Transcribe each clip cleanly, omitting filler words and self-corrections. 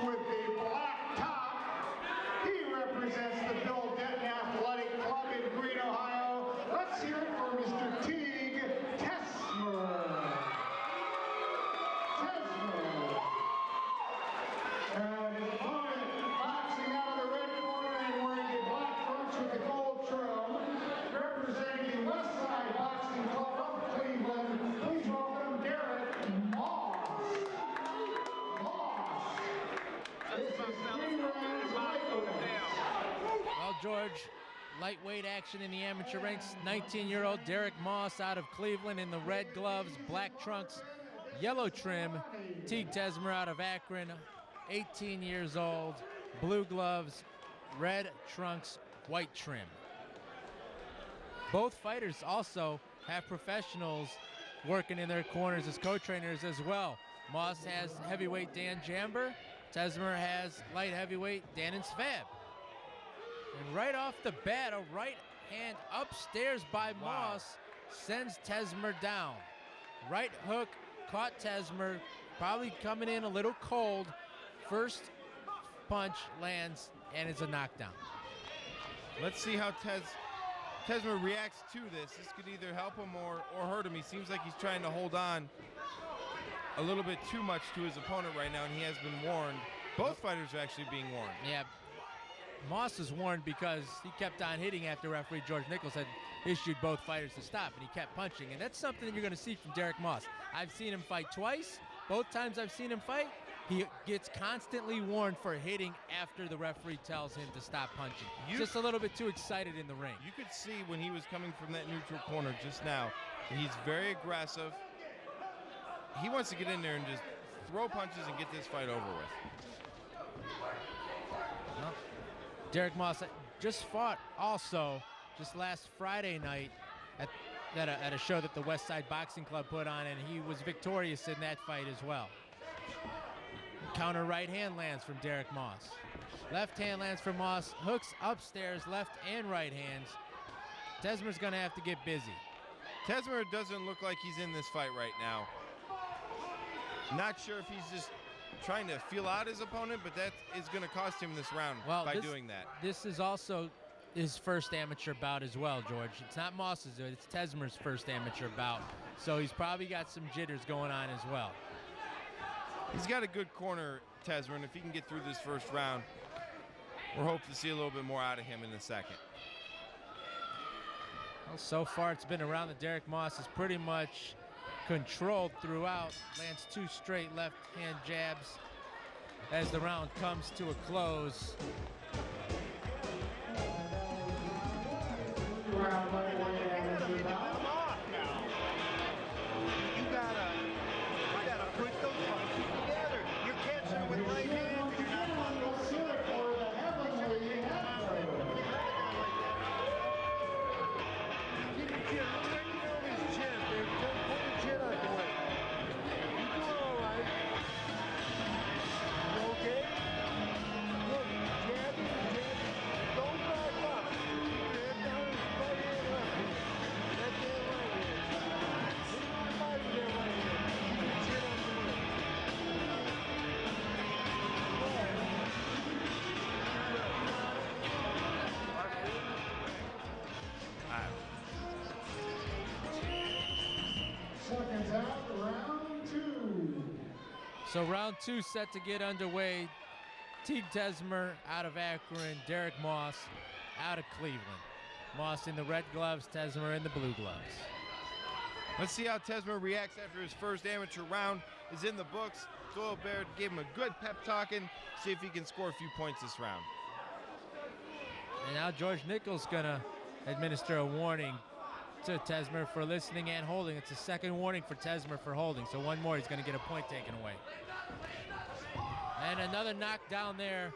with the black top. He represents the Bill Denton Athletic Club in Green, Ohio. Let's hear it for Mr. Tege Tesmer. And his opponent boxing out of the red corner and wearing the black trunks with the gold trim, representing the West Side Boxing Club of Cleveland. Please welcome Derrick. Well, George, lightweight action in the amateur ranks. 19-year-old Derrick Moss out of Cleveland in the red gloves, black trunks, yellow trim. Tege Tesmer out of Akron, 18 years old, blue gloves, red trunks, white trim. Both fighters also have professionals working in their corners as co-trainers as well. Moss has heavyweight Dan Jamber. Tesmer has light heavyweight Dan and Svab. And right off the bat, a right hand upstairs by Moss sends Tesmer down. Right hook caught Tesmer, probably coming in a little cold. First punch lands and it's a knockdown. Let's see how Tesmer reacts to this. This could either help him or hurt him. He seems like he's trying to hold on a little bit too much to his opponent right now, and he has been warned. Both fighters are actually being warned. Yeah, Moss is warned because he kept on hitting after referee George Nichols had issued both fighters to stop, and he kept punching. And that's something that you're going to see from Derrick Moss. I've seen him fight twice. Both times I've seen him fight, he gets constantly warned for hitting after the referee tells him to stop punching. Just a little bit too excited in the ring. You could see when he was coming from that neutral corner just now, he's very aggressive. He wants to get in there and just throw punches and get this fight over with. Well, Derrick Moss just fought also just last Friday night at a show that the West Side Boxing Club put on, and he was victorious in that fight as well. Counter right hand lands from Derrick Moss. Left hand lands from Moss. Hooks upstairs, left and right hands. Tesmer's going to have to get busy. Tesmer doesn't look like he's in this fight right now. Not sure if he's just trying to feel out his opponent, but that is going to cost him this round by doing that. This is also his first amateur bout as well, George. It's not Moss's, it's Tesmer's first amateur bout. So he's probably got some jitters going on as well. He's got a good corner, Tesmer, and if he can get through this first round, we're hoping to see a little bit more out of him in the second. Well, so far it's been a round that Derrick Moss is pretty much controlled throughout. Lands two straight left hand jabs as the round comes to a close. You gotta put those punches together. You're catching with right hands, and you're not So round two set to get underway. Tege Tesmer out of Akron, Derrick Moss out of Cleveland. Moss in the red gloves, Tesmer in the blue gloves. Let's see how Tesmer reacts after his first amateur round is in the books. Doyle Baird gave him a good pep talk and see if he can score a few points this round. And now George Nichols gonna administer a warning to Tesmer for listening and holding. It's a second warning for Tesmer for holding, so one more, he's gonna get a point taken away. And another knockdown there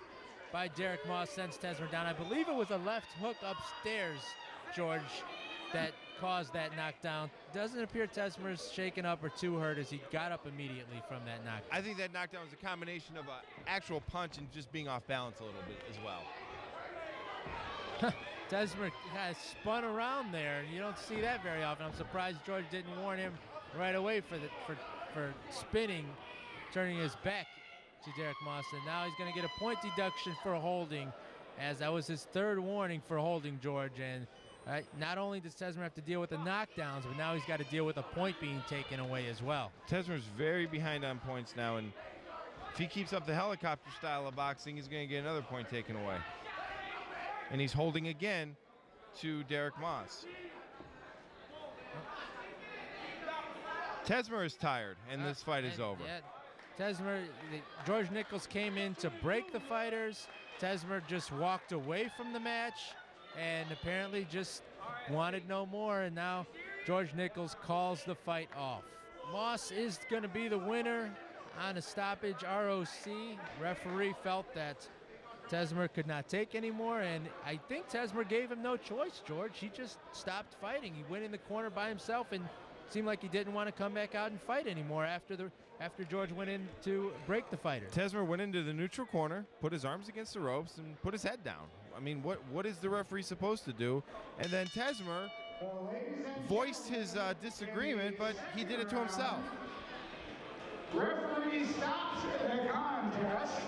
by Derrick Moss sends Tesmer down. I believe it was a left hook upstairs, George, that caused that knockdown. Doesn't appear Tesmer's shaken up or too hurt as he got up immediately from that knockdown. I think that knockdown was a combination of an actual punch and just being off balance a little bit as well. Tesmer kind of spun around there. You don't see that very often. I'm surprised George didn't warn him right away for spinning, turning his back to Derrick Moss, and now he's going to get a point deduction for holding, as that was his third warning for holding, George. And not only does Tesmer have to deal with the knockdowns, but now he's got to deal with a point being taken away as well. Tesmer's very behind on points now, and if he keeps up the helicopter style of boxing, he's going to get another point taken away. And he's holding again to Derrick Moss. Tesmer is tired, and this fight is over. Yeah, Tesmer, George Nichols came in to break the fighters. Tesmer just walked away from the match and apparently just wanted no more, and now George Nichols calls the fight off. Moss is going to be the winner on a stoppage ROC. Referee felt that Tesmer could not take anymore, and I think Tesmer gave him no choice, George. He just stopped fighting. He went in the corner by himself and seemed like he didn't want to come back out and fight anymore after George went in to break the fighter. Tesmer went into the neutral corner, put his arms against the ropes, and put his head down. I mean, what is the referee supposed to do? And then Tesmer voiced his disagreement, but he did it to himself. Referee stops the contest.